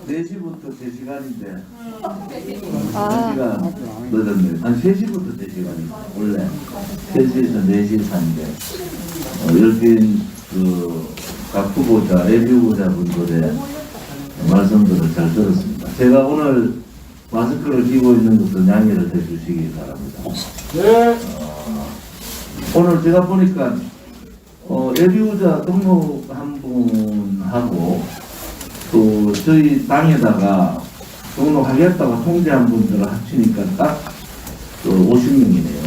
4시부터 3시간인데 3시간 늦었네요. 한 3시부터 3시간이죠. 원래 3시에서 4시 사인데 이렇게 각 후보자, 예비 후보자분들의 말씀들을 잘 들었습니다. 제가 오늘 마스크를 끼고 있는 것도 양해를 해주시기 바랍니다. 네. 오늘 제가 보니까 예비후보자 등록한 분하고 또 저희 당에다가 등록하겠다고 통지한 분들을 합치니까 딱 50명이네요.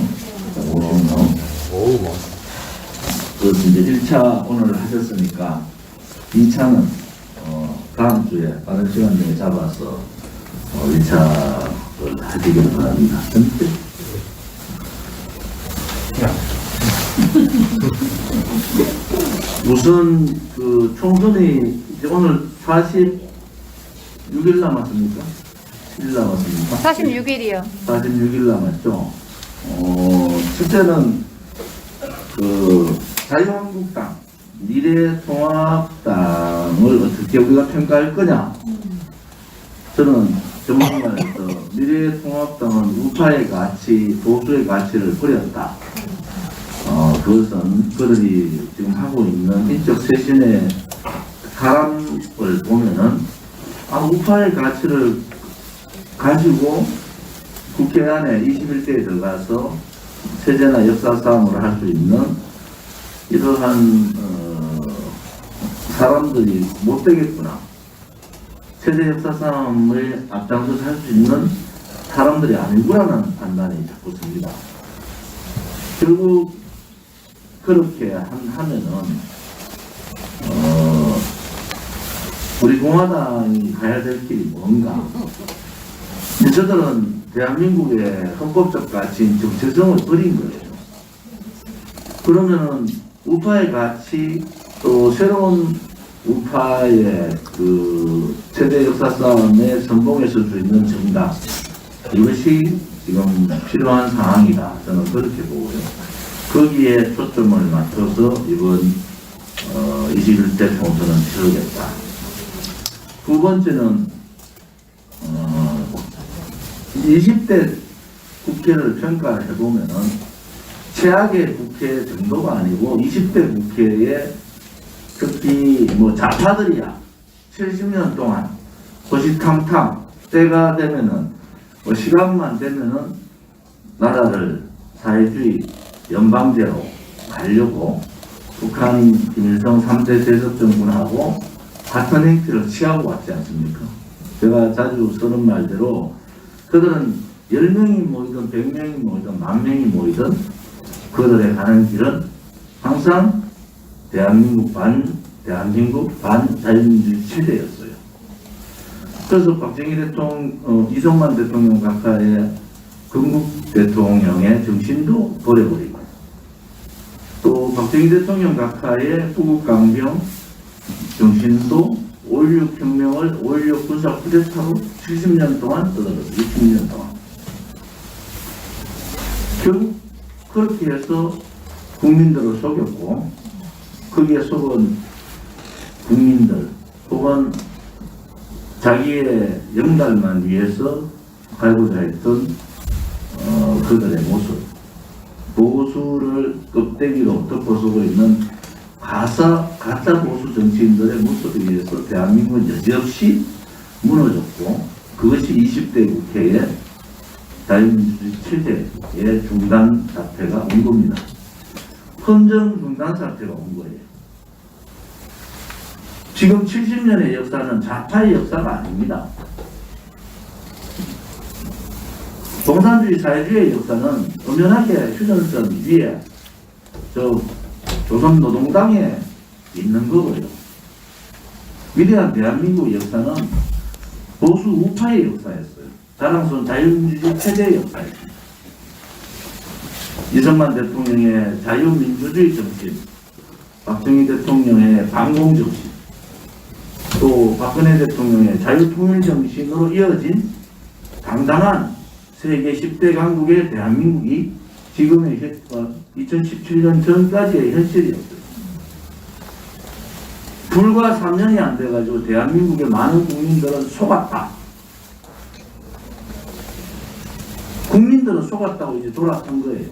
50명. 그래서 이제 1차 오늘 하셨으니까 2차는 다음 주에 빠른 시간 중에 잡아서 1차를 하시길 바랍니다. 우선 총선이 이제 오늘 46일 남았습니까? 7일 남았습니까? 46일이요. 46일 남았죠. 첫째는 자유한국당, 미래통합당을 어떻게 우리가 평가할 거냐? 저는 전문가에서 미래통합당은 우파의 가치, 보수의 가치를 버렸다. 그것은 그들이 지금 하고 있는 인적 쇄신의 사람을 보면은 우파의 가치를 가지고 국회 안에 21대에 들어가서 세제나 역사 싸움을 할 수 있는 이러한 사람들이 못 되겠구나. 세대 역사 싸움을 앞장서서 할 수 있는 사람들이 아니구나라는 판단이 자꾸 듭니다. 결국 그렇게 하면은 우리 공화당이 가야 될 길이 뭔가? 저들은 대한민국의 헌법적 가치인 정체성을 버린 거예요. 그러면은 우파의 가치 또 새로운 우파의 세대 역사 싸움에 선봉에 설 수 있는 정당, 이것이 지금 필요한 상황이다. 저는 그렇게 보고요. 거기에 초점을 맞춰서 이번 21대 총선은 치르겠다. 두 번째는 20대 국회를 평가를 해보면은 최악의 국회 정도가 아니고 20대 국회에 특히 좌파들이야 70년 동안 호시탐탐 때가 되면은 시간만 되면은 나라를 사회주의 연방제로 가려고 북한 김일성 3대 세습 정권하고 같은 행태를 취하고 왔지 않습니까? 제가 자주 쓰는 말대로 그들은 10명이 모이든 100명이 모이든 10,000명이 모이든 그들의 가는 길은 항상 대한민국 반 자유민주주의 체제였어요. 그래서 박정희 대통령, 이승만 대통령 각하의 건국 대통령의 정신도 버려버리고 또 박정희 대통령 각하의 후국강병 정신도 5.16 혁명을 5.16 군사 쿠데타로 70년 동안 떠들었어요. 60년 동안. 결국 그렇게 해서 국민들을 속였고 거기에 속은 국민들 혹은 자기의 영달만 위해서 갈고자 했던 그들의 모습, 보수를 껍데기로 덮어쓰고 있는 가짜 보수 정치인들의 모습에 의해서 대한민국은 여지없이 무너졌고 그것이 20대 국회의 자유민주주의 체제의 중단 사태가 온 겁니다. 헌정 중단 사태가 온 거예요. 지금 70년의 역사는 좌파의 역사가 아닙니다. 공산주의 사회주의의 역사는 엄연하게 휴전선 위에 조선노동당에 있는 거고요. 위대한 대한민국의 역사는 보수 우파의 역사였어요. 자랑스러운 자유민주주의 체제의 역사였습니다. 이승만 대통령의 자유민주주의 정신, 박정희 대통령의 반공정신, 또 박근혜 대통령의 자유통일 정신으로 이어진 당당한 세계 10대 강국의 대한민국이 지금의 2017년 전까지의 현실이었어요. 불과 3년이 안 돼가지고 대한민국의 많은 국민들은 속았다. 국민들은 속았다고 이제 돌아선 거예요.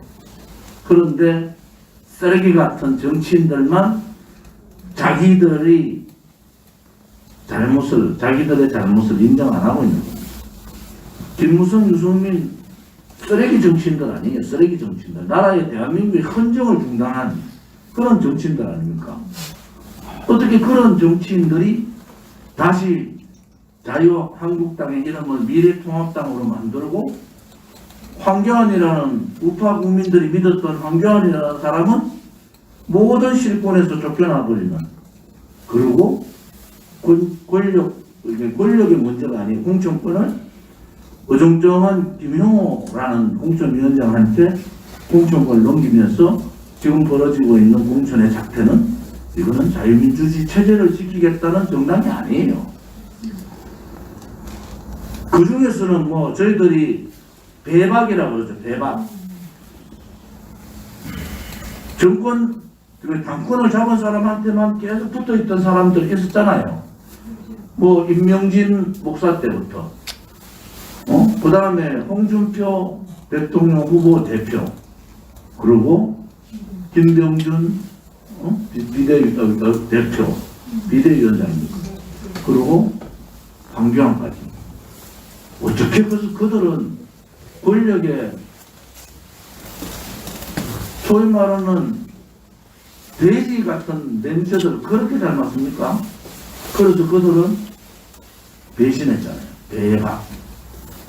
그런데 쓰레기 같은 정치인들만 자기들의 잘못을 인정 안 하고 있는 겁니다. 김무성, 유승민 쓰레기 정치인들 아니에요. 쓰레기 정치인들. 나라의 대한민국의 헌정을 중단한 그런 정치인들 아닙니까? 어떻게 그런 정치인들이 다시 자유한국당의 이름을 미래통합당으로 만들고 황교안이라는 우파 국민들이 믿었던 황교안이라는 사람은 모든 실권에서 쫓겨나 버리는, 그리고 권력의 문제가 아니고 공천권을 어정쩡한 김용호라는 공천위원장한테 공천권을 넘기면서 지금 벌어지고 있는 공천의 작태는 이거는 자유민주주의 체제를 지키겠다는 정당이 아니에요. 그 중에서는 뭐 저희들이 배박이라고 그러죠. 배박. 당권을 잡은 사람한테만 계속 붙어있던 사람들 있었잖아요. 뭐 임명진 목사 때부터 그 다음에 홍준표 대통령 후보 대표, 그리고 김병준 대표, 비대위원장입니다. 그리고 황교안까지. 어떻게 그들은 권력의 소위 말하는 돼지 같은 냄새들을 그렇게 잘 맡습니까? 그래서 그들은 배신했잖아요. 배박.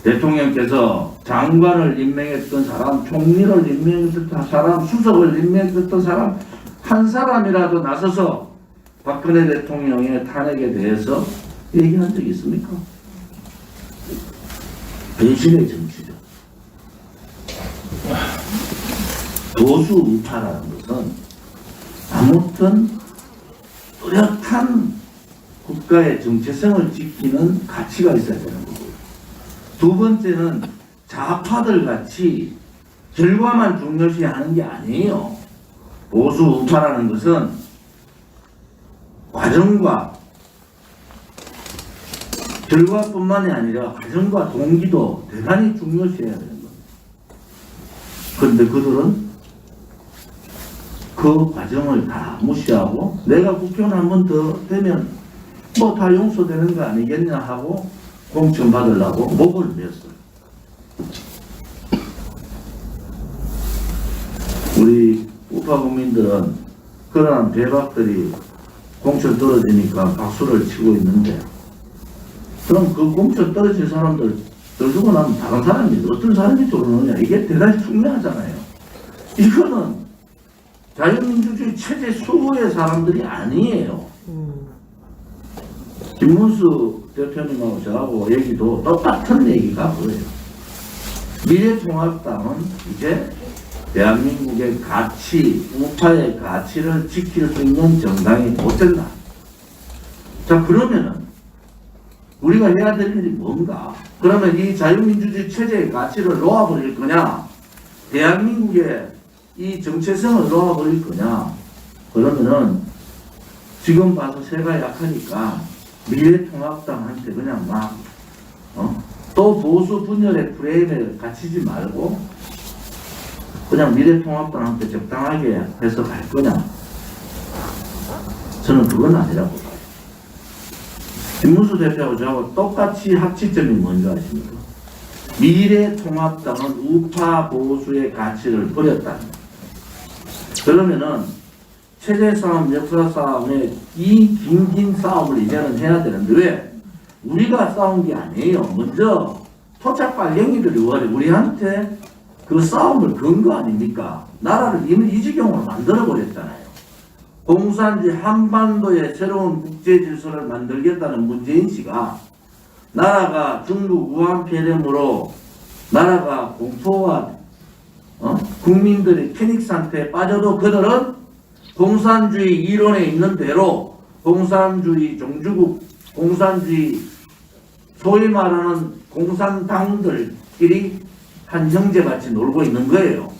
대통령께서 장관을 임명했던 사람, 총리를 임명했던 사람, 수석을 임명했던 사람 한 사람이라도 나서서 박근혜 대통령의 탄핵에 대해서 얘기한 적이 있습니까? 배신의 정치죠. 보수 우파라는 것은 아무튼 뚜렷한 국가의 정체성을 지키는 가치가 있어야 되는 거고요. 두 번째는 좌파들 같이 결과만 중요시하는 게 아니에요. 보수 우파라는 것은 과정과 결과뿐만이 아니라 과정과 동기도 대단히 중요시해야 되는 겁니다. 그런데 그들은 그 과정을 다 무시하고 내가 국회의원 한 번 더 되면 뭐 다 용서되는 거 아니겠냐 하고 공천 받으려고 목을 맸어요. 우리 우파 국민들은 그러한 배박들이 공천 떨어지니까 박수를 치고 있는데, 그럼 그 공천 떨어진 사람들 떨어지고 나면 다른 사람이 어떤 사람이 들어오느냐, 이게 대단히 중요하잖아요. 이거는 자유민주주의 체제 수호의 사람들이 아니에요. 김문수 대표님하고 저하고 얘기도 똑같은 얘기가 그래요. 미래통합당은 이제 대한민국의 가치, 우파의 가치를 지킬 수 있는 정당이 못 된다. 자, 그러면은 우리가 해야 될 일이 뭔가? 그러면 이 자유민주주의 체제의 가치를 놓아버릴 거냐? 대한민국의 이 정체성을 놓아버릴 거냐? 그러면은 지금 봐서 새가 약하니까 미래통합당한테 그냥 막 또 보수 분열의 프레임에 갇히지 말고 그냥 미래통합당한테 적당하게 해서 갈 거냐? 저는 그건 아니라고 봐요. 김문수 대표하고 저하고 똑같이 합치점이 뭔지 아십니까? 미래통합당은 우파 보수의 가치를 버렸다. 그러면은 체제 싸움, 역사 싸움에 이 긴긴 싸움을 이제는 해야 되는데 왜? 우리가 싸운 게 아니에요. 먼저 토착 발령이들이 우리한테 그 싸움을 건 거 아닙니까? 나라를 이미 이 지경으로 만들어버렸잖아요. 공산주의 한반도의 새로운 국제 질서를 만들겠다는 문재인 씨가 나라가 중국 우한 폐렴으로 나라가 공포와 국민들의 패닉 상태에 빠져도 그들은 공산주의 이론에 있는 대로 공산주의 종주국, 공산주의 소위 말하는 공산당들끼리 한 형제같이 놀고 있는 거예요.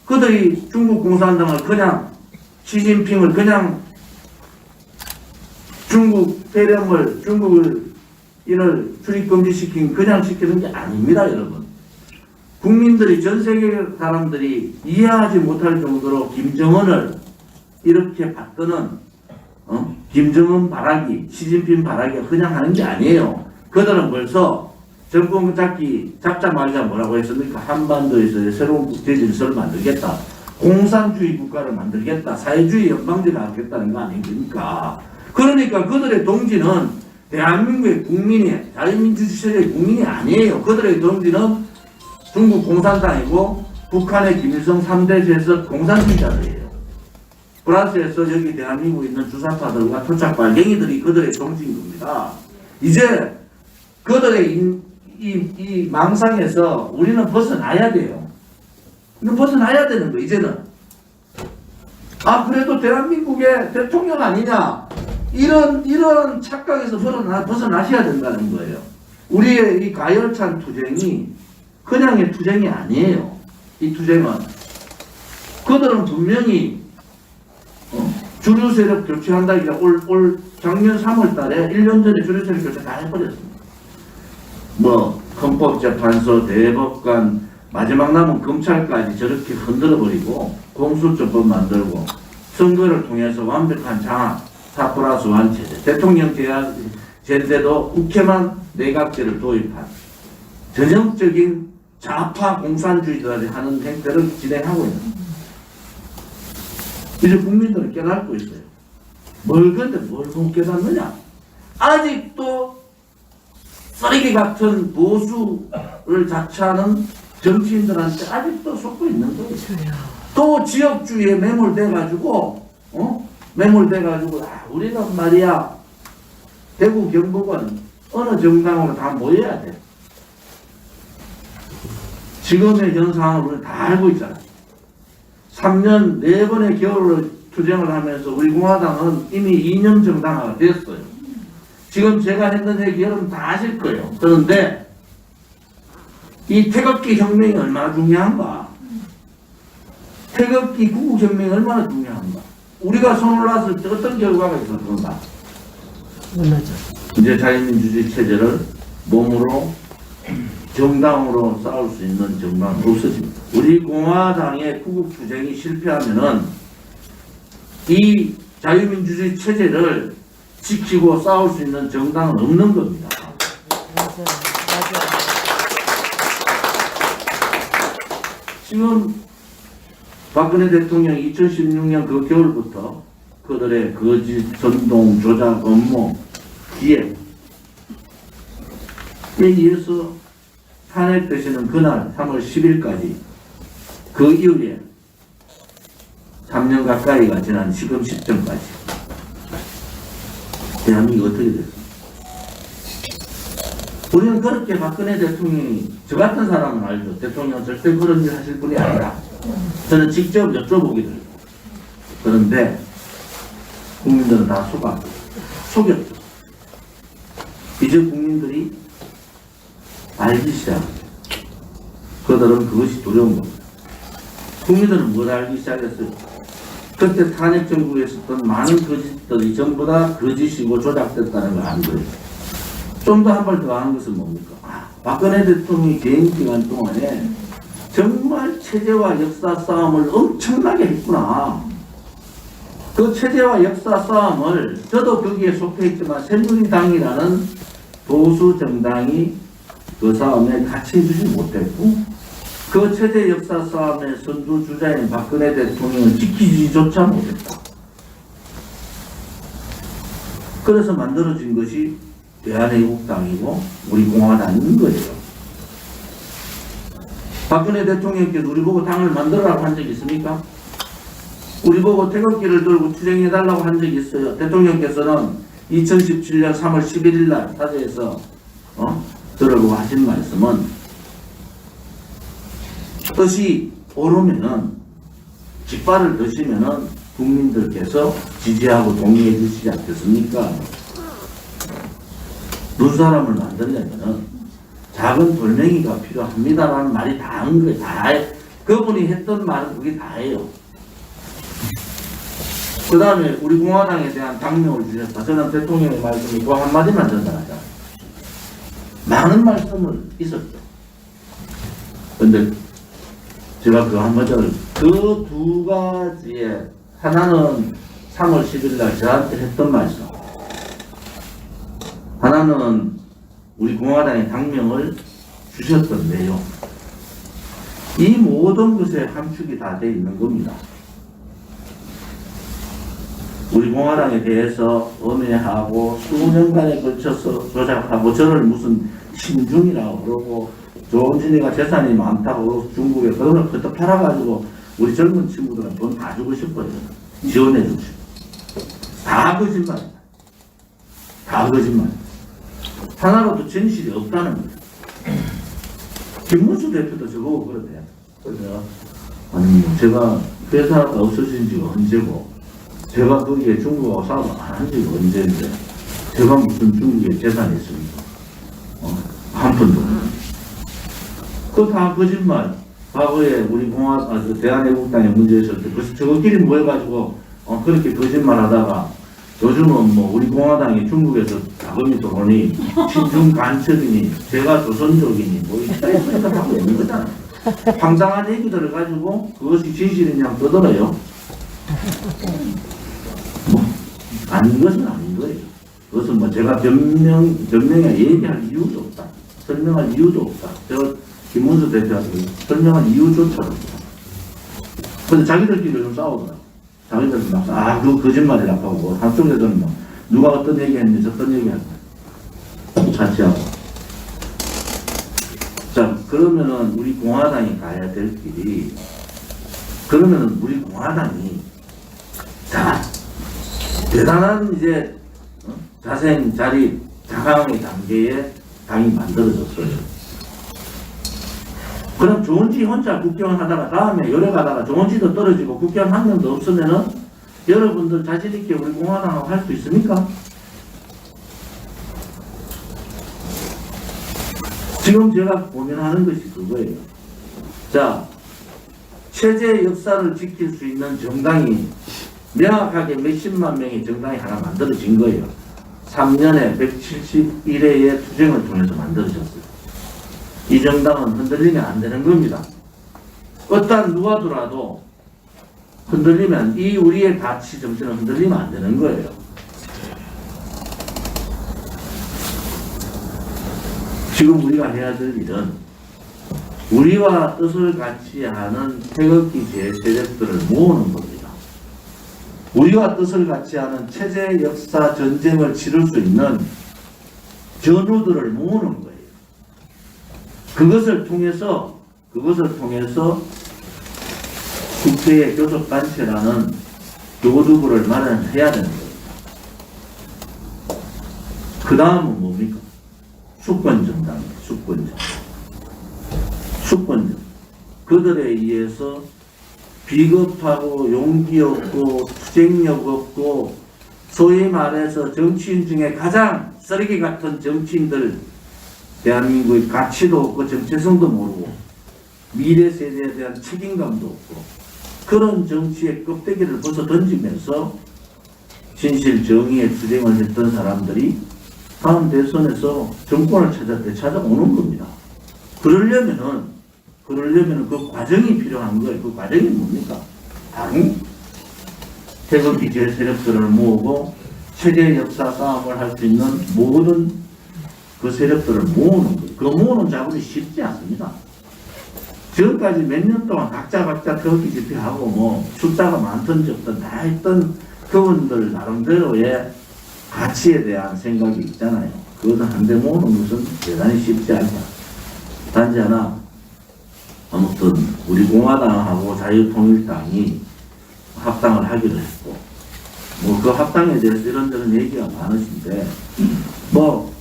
그들이 중국 공산당을 그냥 시진핑을 그냥 중국 대령을 중국을 이를 출입금지시킨 그냥 시키는 게 아닙니다, 여러분. 국민들이 전 세계 사람들이 이해하지 못할 정도로 김정은을 이렇게 받드는 김정은 바라기, 시진핑 바라기가 그냥 하는 게 아니에요. 그들은 벌써 정권 잡자마자 뭐라고 했습니까? 한반도에서 새로운 국제질서를 만들겠다. 공산주의 국가를 만들겠다. 사회주의 연방제가 하겠다는 거 아닙니까? 그러니까 그들의 동지는 대한민국의 국민이, 자유민주주의의 국민이 아니에요. 그들의 동지는 중국 공산당이고 북한의 김일성 3대 세석 공산주의자들이에요. 프랑스에서 여기 대한민국에 있는 주사파들과 토착 발갱이들이 그들의 동지인 겁니다. 이제 그들의 이 망상에서 우리는 벗어나야 돼요. 벗어나야 되는 거 이제는. 아 그래도 대한민국의 대통령 아니냐 이런 착각에서 벗어나셔야 된다는 거예요. 우리의 이 가열찬 투쟁이 그냥의 투쟁이 아니에요. 이 투쟁은 그들은 분명히 주류 세력 교체한다기가 올 작년 3월 달에 1년 전에 주류 세력 교체 다 해버렸습니다. 뭐 헌법재판소, 대법관, 마지막 남은 검찰까지 저렇게 흔들어버리고 공수처법 만들고 선거를 통해서 완벽한 장악, 4+1 체제, 대통령 제대도 국회만 내각제를 도입한 전형적인 좌파 공산주의자들이 하는 행태를 진행하고 있는 거예요. 이제 국민들은 깨닫고 있어요. 근데 뭘 못 깨닫느냐? 아직도 쓰레기 같은 보수를 자처하는 정치인들한테 아직도 속고 있는 거예요. 또 지역주의에 매몰돼가지고, 우리는 말이야, 대구 경북은 어느 정당으로 다 모여야 돼. 지금의 현상을 우리 다 알고 있잖아요. 3년 4번의 겨울을 투쟁을 하면서 우리 공화당은 이미 2년 정당화가 됐어요. 지금 제가 했던 얘기 여러분 다 아실 거예요. 그런데 이 태극기 혁명이 얼마나 중요한가? 태극기 구국혁명이 얼마나 중요한가? 우리가 손을 놨을 때 어떤 결과가 있었던가? 이제 자유민주주의 체제를 몸으로 정당으로 싸울 수 있는 정당은 없어집니다. 우리 공화당의 구국투쟁이 실패하면은 이 자유민주주의 체제를 지키고 싸울 수 있는 정당은 없는 겁니다. 맞아요. 지금 박근혜 대통령이 2016년 그 겨울부터 그들의 거짓, 선동, 조작, 업무, 기획에 의해서 탄핵되시는 그날 3월 10일까지 그 이후에 3년 가까이가 지난 지금 시점까지 대한민국이 어떻게 됐습니까? 우리는 그렇게 박근혜 대통령이 저 같은 사람은 알죠. 대통령은 절대 그런 일 하실 분이 아니다. 저는 직접 여쭤보기도 해요. 그런데 국민들은 다 속였죠. 이제 국민들이 알기 시작합니다. 그들은 그것이 두려운 겁니다. 국민들은 뭘 알기 시작했어요? 그때 탄핵 정부에 있었던 많은 거짓들이 전부 다 거짓이고 조작됐다는 걸 안 거예요. 좀 더 한 발 더 하는 것은 뭡니까? 박근혜 대통령이 개인 기간 동안에 정말 체제와 역사 싸움을 엄청나게 했구나. 그 체제와 역사 싸움을 저도 거기에 속해 있지만 새누리당이라는 보수 정당이 그 싸움에 같이 해주지 못했고 그 체제 역사 싸움의 선두주자인 박근혜 대통령을 지키지조차 못했다. 그래서 만들어진 것이 대한애국당이고 우리 공화당인 거예요. 박근혜 대통령께서 우리 보고 당을 만들어라고 한 적이 있습니까? 우리 보고 태극기를 들고 투쟁해달라고 한 적이 있어요. 대통령께서는 2017년 3월 11일 날 사저에서 들으라고 하신 말씀은 뜻이 오르면은 깃발을 드시면은 국민들께서 지지하고 동의해 주시지 않겠습니까? 눈사람을 만들려면은 작은 돌멩이가 필요합니다라는 말이 다 한 거예요. 그분이 했던 말은 그게 다예요. 그 다음에 우리 공화당에 대한 당명을 주셨다. 저는 대통령의 말씀이 그 한마디만 전달하자. 많은 말씀을 있었죠. 근데 제가 그 한마디를 그 두 가지에 하나는 3월 10일 날 저한테 했던 말씀, 하나는 우리 공화당의 당명을 주셨던 내용, 이 모든 것에 함축이 다 돼 있는 겁니다. 우리 공화당에 대해서 엄해하고 수년간에 걸쳐서 조작하고 저를 무슨 신중이라고 그러고 조원진이가 재산이 많다고 그러고 중국에 그걸 그때 팔아가지고 우리 젊은 친구들은 돈 다 주고 싶어요. 지원해 주고 싶어요. 다 거짓말이다. 다 거짓말. 하나라도 진실이 없다는 거예요. 김문수 대표도 저보고 그러대요. 그래서 아니 제가 회사가 없어진 지가 언제고 제가 거기에 중국하고 사업 안 한 지가 언제인데 제가 무슨 중국에 재산이 있습니까? 한 푼도. 그거 다 거짓말. 과거에 우리 대한애국당의 문제 있을 때 그래서 저거끼리 모여가지고 그렇게 거짓말 하다가 요즘은 뭐 우리 공화당이 중국에서 자금이 들어오니 친중 간첩이니 제가 조선족이니 뭐 이따위 생각하고 있는 거잖아요. 황당한 얘기들을 가지고 그것이 진실이냐 떠들어요. 뭐 아닌 것은 아닌 거예요. 그것은 뭐 제가 변명에 얘기할 이유도 없다. 설명할 이유도 없다. 제가 김문수 대표한테 설명할 이유조차 없다. 근데 자기들끼리 좀 싸우더라고. 자기들 막, 그거 거짓말이라고 하고, 한쪽에서는 뭐, 누가 어떤 얘기 했는지 어떤 얘기 한다. 자취하고. 자, 그러면은 우리 공화당이 가야 될 길이, 그러면은 우리 공화당이, 자, 대단한 이제, 자생자립, 자강의 단계에 당이 만들어졌어요. 그럼 조원지 혼자 국회의원 하다가 다음에 열에 가다가 조원지도 떨어지고 국회의원 한 명도 없으면은 여러분들 자신있게 우리 공화당하고 할 수 있습니까? 지금 제가 고민하는 것이 그거예요. 자, 체제 역사를 지킬 수 있는 정당이 명확하게 몇십만 명의 정당이 하나 만들어진 거예요. 3년에 171회의 투쟁을 통해서 만들어졌어요. 이 정당은 흔들리면 안 되는 겁니다. 어떤 누가 들어와도 흔들리면 이 우리의 가치 정신은 흔들리면 안 되는 거예요. 지금 우리가 해야 될 일은 우리와 뜻을 같이 하는 태극기 세력들을 모으는 겁니다. 우리와 뜻을 같이 하는 체제 역사 전쟁을 치를 수 있는 전우들을 모으는 거예요. 그것을 통해서 국회의 교섭단체라는 교두부를 마련해야 되는 거예요. 그 다음은 뭡니까? 수권정당이에요. 수권정. 그들에 의해서 비겁하고 용기 없고 투쟁력 없고 소위 말해서 정치인 중에 가장 쓰레기 같은 정치인들, 대한민국의 가치도 없고 정체성도 모르고 미래 세대에 대한 책임감도 없고 그런 정치의 껍데기를 벗어 던지면서 진실 정의의 투쟁을 했던 사람들이 다음 대선에서 정권을 찾아오는 겁니다. 그러려면은 그 과정이 필요한 거예요. 그 과정이 뭡니까? 바로 태극기 세력들을 모으고 체제 역사 싸움을 할 수 있는 모든 그 세력들을 모으는 거예요. 그 모으는 작업이 쉽지 않습니다. 지금까지 몇 년 동안 각자 태극기 집회하고 뭐 숫자가 많든 적든 다 했던 그분들 나름대로의 가치에 대한 생각이 있잖아요. 그것은 한데 모으는 것은 대단히 쉽지 않다. 단지 하나, 아무튼 우리 공화당하고 자유통일당이 합당을 하기로 했고 뭐 그 합당에 대해서 이런저런 얘기가 많으신데 뭐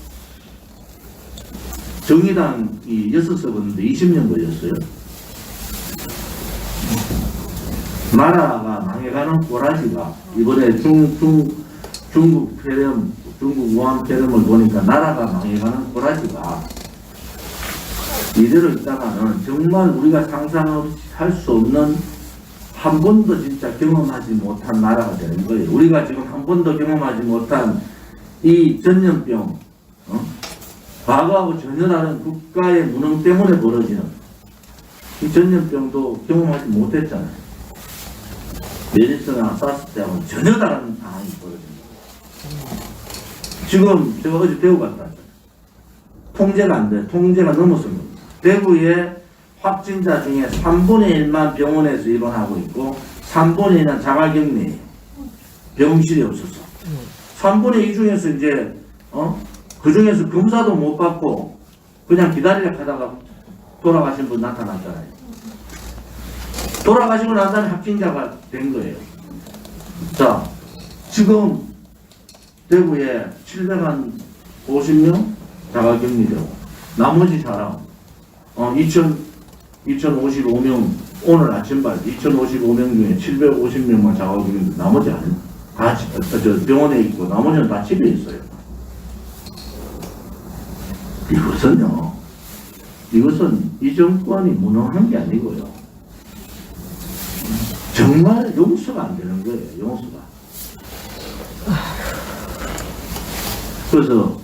정의당이 6석인데 20년 걸렸어요. 나라가 망해가는 꼬라지가 이번에 중국 폐렴, 중국 우한 폐렴을 보니까 나라가 망해가는 꼬라지가 이대로 있다가는 정말 우리가 상상할 수 없는 한 번도 진짜 경험하지 못한 나라가 되는 거예요. 우리가 지금 한 번도 경험하지 못한 이 전염병, 과거하고 전혀 다른 국가의 무능 때문에 벌어지는 이 전염병도 경험하지 못했잖아요. 메르스나 사스 때하고는 전혀 다른 상황이 벌어집니다. 지금 제가 어제 대구 갔다 왔잖아요. 통제가 안 돼. 통제가 넘었습니다. 대구에 확진자 중에 3분의 1만 병원에서 입원하고 있고 3분의 1은 자가격리예요. 병실이 없어서. 3분의 2 중에서 이제 그 중에서 검사도 못 받고 그냥 기다리려 하다가 돌아가신 분 나타났잖아요. 돌아가시고 난 다음에 확진자가 된 거예요. 자, 지금 대구에 750명 자가격리되고 나머지 사람 2055명 오늘 아침 발 2055명 중에 750명만 자가격리, 나머지 다 병원에 있고 나머지는 다 집에 있어요. 이것은 이 정권이 무능한 게 아니고요. 정말 용서가 안 되는 거예요. 용서가. 그래서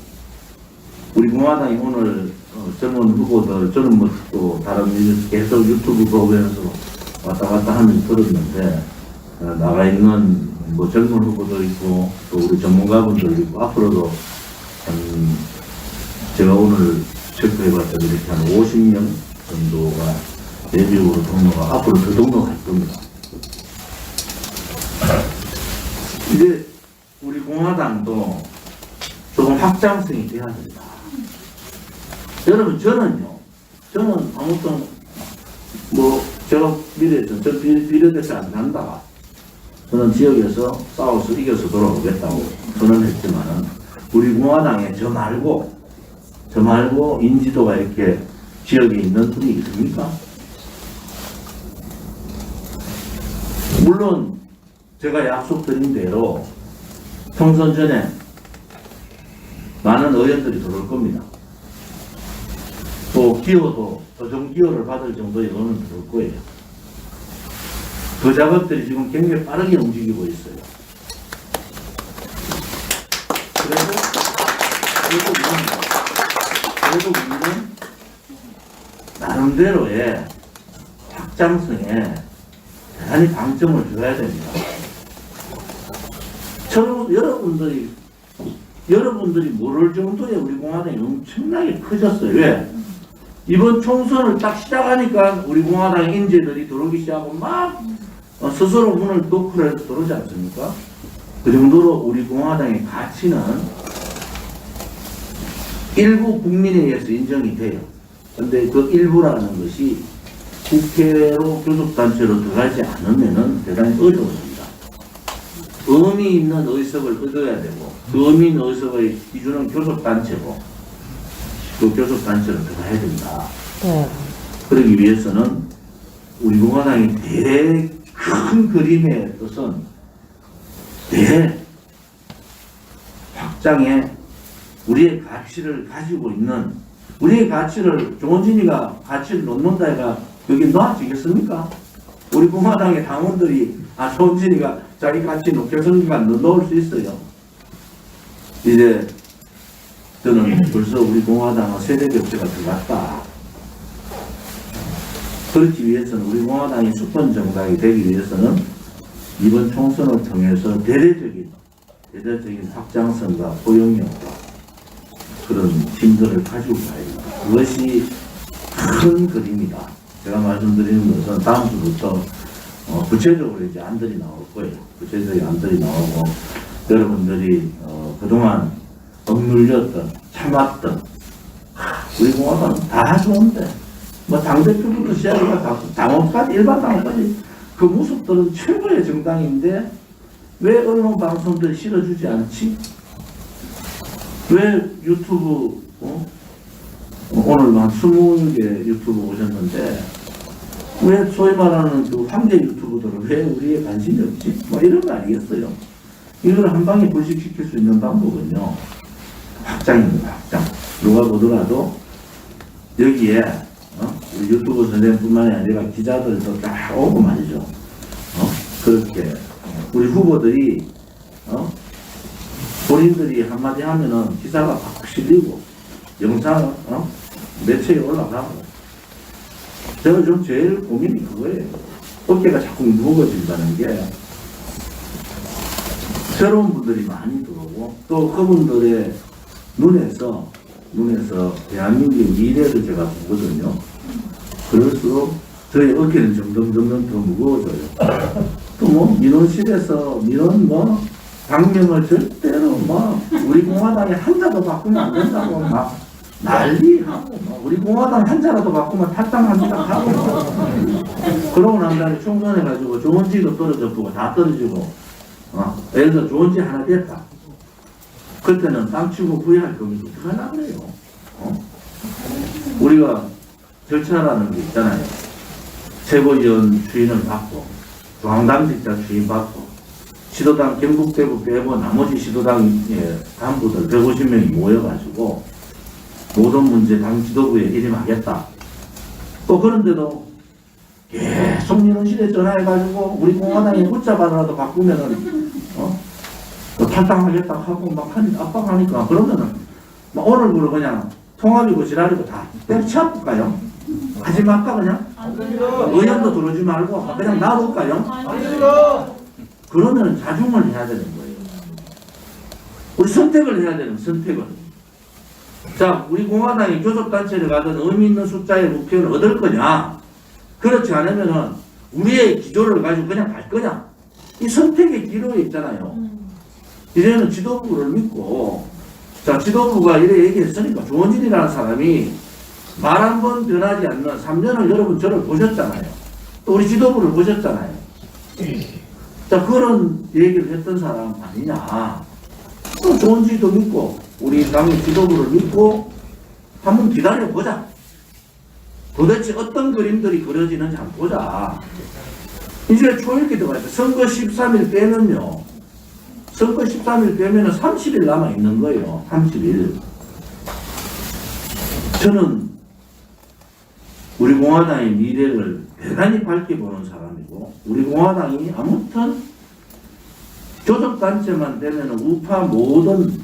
우리 공화당이 오늘 젊은 후보들, 저는 뭐 또 다른 계속 유튜브 보면서 왔다 갔다 하면서 들었는데 나가 있는 뭐 젊은 후보도 있고 또 우리 전문가분들 있고 앞으로도 제가 오늘 체크해봤더니 이렇게 한 50명 정도가 예비후보로 등록하고 앞으로 더 등록할 겁니다. 이제 우리 공화당도 조금 확장성이 돼야 됩니다. 여러분, 저는 아무튼 뭐 제가 미래에서 저 비례대표 안 간다. 저는 지역에서 싸워서 이겨서 돌아오겠다고 선언했지만은 우리 공화당에 저 말고 인지도가 이렇게 지역에 있는 분이 있습니까? 물론 제가 약속드린 대로 총선 전에 많은 의원들이 들어올 겁니다. 또 기여도 조정 기여를 받을 정도의 의원은 들어올 거예요. 그 작업들이 지금 굉장히 빠르게 움직이고 있어요. 그래도 우리는 나름대로의 확장성에 대단히 방점을 줘야 됩니다. 여러분들이 모를 정도의 우리 공화당이 엄청나게 커졌어요. 왜? 이번 총선을 딱 시작하니까 우리 공화당 인재들이 들어오기 시작하고 막 스스로 문을 노크를 해서 들어오지 않습니까? 그 정도로 우리 공화당의 가치는 일부 국민에 의해서 인정이 돼요. 근데 그 일부라는 것이 국회로 교섭단체로 들어가지 않으면 대단히 어려워집니다. 의미 있는 의석을 얻어야 되고 그 의미 있는 의석의 기준은 교섭단체고 그 교섭단체로 들어가야 된다. 그러기 위해서는 우리 공화당이 큰 그림의 뜻은 확장에 우리의 가치를 가지고 있는, 우리의 가치를 조원진이가 가치를 놓는다 해가 여기 놓아지겠습니까? 우리 공화당의 당원들이 조원진이가 자기 가치 놓겠습니까? 놓을 수 있어요. 이제 저는 벌써 우리 공화당은 세대 교체가 들어갔다. 그렇기 위해서는 우리 공화당이 수권 정당이 되기 위해서는 이번 총선을 통해서 대대적인 확장성과 포용력과 그런 힘들을 가지고 가야 됩니다. 그것이 큰 그림이다. 제가 말씀드리는 것은 다음 주부터 구체적으로 이제 안들이 나올 거예요. 구체적인 안들이 나오고 여러분들이 그동안 억눌렸던, 참았던 우리 공화당은 다 좋은데 뭐 당대표부터 시작해서 당원까지, 일반 당원까지 그 모습들은 최고의 정당인데 왜 언론 방송들 실어주지 않지? 왜 유튜브 오늘 한 20개 유튜브 오셨는데 왜 소위 말하는 그 황제 유튜브들은 왜 우리에 관심이 없지? 뭐 이런 거 아니겠어요? 이걸 한 방에 불식시킬 수 있는 방법은요, 확장입니다. 확장. 누가 보더라도 여기에 우리 유튜브 선생님뿐만이 아니라 기자들도 다 오고 말이죠. 그렇게 우리 후보들이 본인들이 한마디 하면은 기사가 팍 실리고 영상 매체에 올라가고. 제가 좀 제일 고민이 그거예요. 어깨가 자꾸 무거워진다는 게 새로운 분들이 많이 들어오고 또 그분들의 눈에서 대한민국의 미래를 제가 보거든요. 그럴수록 저희 어깨는 점점 더 무거워져요. 또 뭐 민원실에서 민원 당명을 절대로 우리 공화당에 한자도 바꾸면 안 된다고 막 난리하고 우리 공화당 한자라도 바꾸면 탈당합니다 하고 그러고 난 다음에 총선해가지고 좋은 지도 떨어졌고 다 떨어지고 예를 들어 좋은 지 하나 됐다. 그때는 땅 치고 후회할 거면 어떡하려고 그래요. 우리가 절차라는 게 있잖아요. 최고위원 추인을 받고 중앙당직자 추인 받고 시도당 경북대구 빼고 나머지 시도당의 간부들 150명이 모여가지고 모든 문제 당 지도부에 일임하겠다. 또 그런데도 계속 민원실에 전화해가지고 우리 공화당에 붙잡아라도 바꾸면은 또 탈당하겠다 하고 막 압박하니까 그러면은 막 오늘부로 그냥 통합이고 지랄이고 다 때려치워볼까요? 하지 말까 그냥? 의원도 들어오지 말고 그냥 놔둘까요? 그러면은 자중을 해야 되는 거예요. 우리 선택을 해야 되는 선택을. 자, 우리 공화당이 교섭단체를 가든 의미 있는 숫자의 목표를 얻을 거냐? 그렇지 않으면은 우리의 기조를 가지고 그냥 갈 거냐? 이 선택의 기로에 있잖아요. 이제는 지도부를 믿고, 자, 지도부가 이래 얘기했으니까 조원진이라는 사람이 말 한 번 변하지 않는 3년을 여러분 저를 보셨잖아요. 또 우리 지도부를 보셨잖아요. 자, 그런 얘기를 했던 사람 아니냐. 또 조원진도 믿고, 우리 당의 지도부를 믿고 한번 기다려보자. 도대체 어떤 그림들이 그려지는지 한번 보자. 이제 초읽기 들어가 있어요. 선거 13일 빼면요. 선거 13일 빼면은 30일 남아있는 거예요. 30일. 저는 우리 공화당의 미래를 대단히 밝게 보는 사람이고, 우리 공화당이 아무튼 교섭단체만 되면은 우파 모든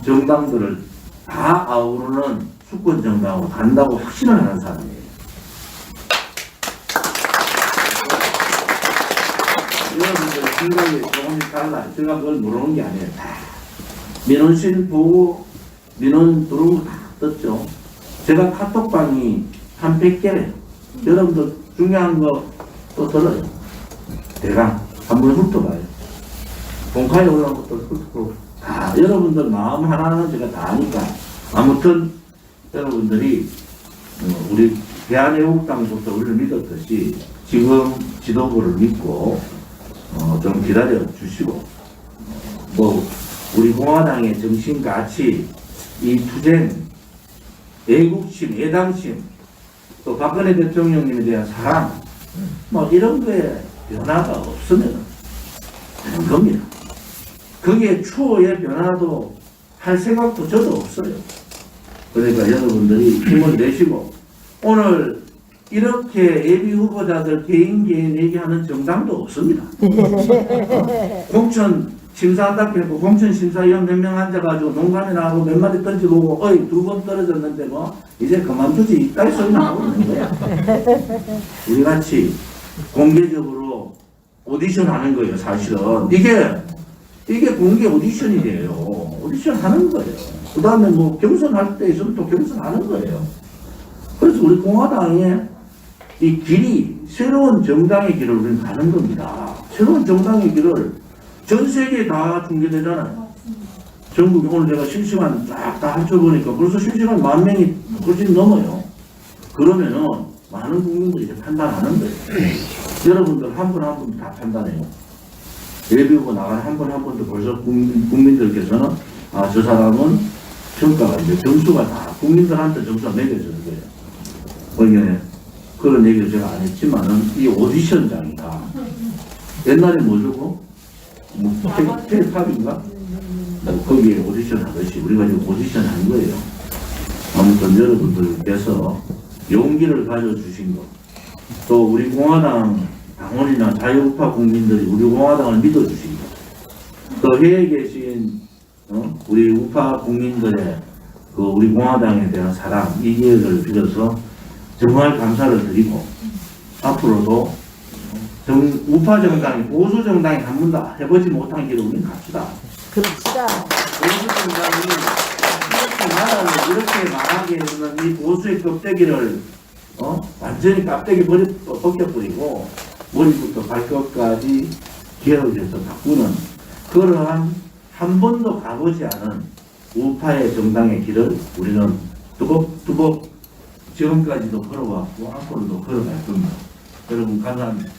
정당들을 다 아우르는 수권 정당으로 간다고 확신을 하는 사람이에요. 여러분들 생각이 조금씩 달라요. 제가 그걸 모르는 게 아니에요. 다 민원실 보고 민원 들어오고 다 떴죠. 제가 카톡방이 한 100개래요. 여러분들 중요한 거 또 들어요. 대강 한번 훑어봐요. 공카에 올라온 것도 훑고 다 여러분들 마음 하나는 제가 다 아니까 아무튼 여러분들이 우리 대한애국당부터 우리를 믿었듯이 지금 지도부를 믿고 좀 기다려 주시고 뭐 우리 공화당의 정신 가치, 이 투쟁, 애국심, 애당심, 또 박근혜 대통령님에 대한 사랑, 뭐 이런 거에 변화가 없으면 되는 겁니다. 거기에 추후의 변화도 할 생각도 저도 없어요. 그러니까 여러분들이 힘을 내시고 오늘 이렇게 예비 후보자들 개인 얘기하는 정당도 없습니다. 공천 심사한다고 했고 공천 심사위원 몇 명 앉아가지고 농간에 나가고 몇 마디 던지고 오고 어이 2번 떨어졌는데 뭐 이제 그만두지 이따위 소리 나오고 있는 거야. 우리같이 공개적으로 오디션 하는 거예요. 사실은 이게 공개 오디션이에요. 오디션 하는 거예요. 그 다음에 뭐 경선할 때 있으면 또 경선하는 거예요. 그래서 우리 공화당의 이 길이 새로운 정당의 길을 우리는 가는 겁니다. 새로운 정당의 길을 전 세계에 다 중계되잖아요. 전국에 오늘 제가 실시간 쫙 다 합쳐보니까 벌써 실시간 10,000명이 훨씬 넘어요. 그러면은 많은 국민들이 이제 판단하는 거예요. 여러분들 한 분 한 분 다 판단해요. 예비후보 나가는 한 분 한 분도 벌써 국민들께서는 아, 저 사람은 평가가 이제 점수가 다 국민들한테 점수가 매겨지는 거예요. 그러니까 그런 얘기를 제가 안 했지만은 이 오디션장이다. 옛날에 뭐죠? 텔레팝인가? 거기에 오디션 하듯이 우리가 지금 오디션 한 거예요. 아무튼 여러분들께서 용기를 가져주신 것, 또 우리 공화당 당원이나 자유우파 국민들이 우리 공화당을 믿어주시고 또 해외에 계신 우리 우파 국민들의 그 우리 공화당에 대한 사랑 이 기회를 빌어서 정말 감사를 드리고 앞으로도 우파 정당이 보수 정당이 한 번도 해보지 못한 길을 우리는 갑시다. 그럽시다. 보수 정당이 이렇게 나라를 이렇게 망하게 해주는 이 보수의 껍데기를 완전히 껍데기 벗겨버리고 머리부터 발끝까지 개혁해서 바꾸는 그러한 한 번도 가보지 않은 우파의 정당의 길을 우리는 두벅두벅 지금까지도 걸어왔고 앞으로도 걸어갈 겁니다. 여러분 감사합니다.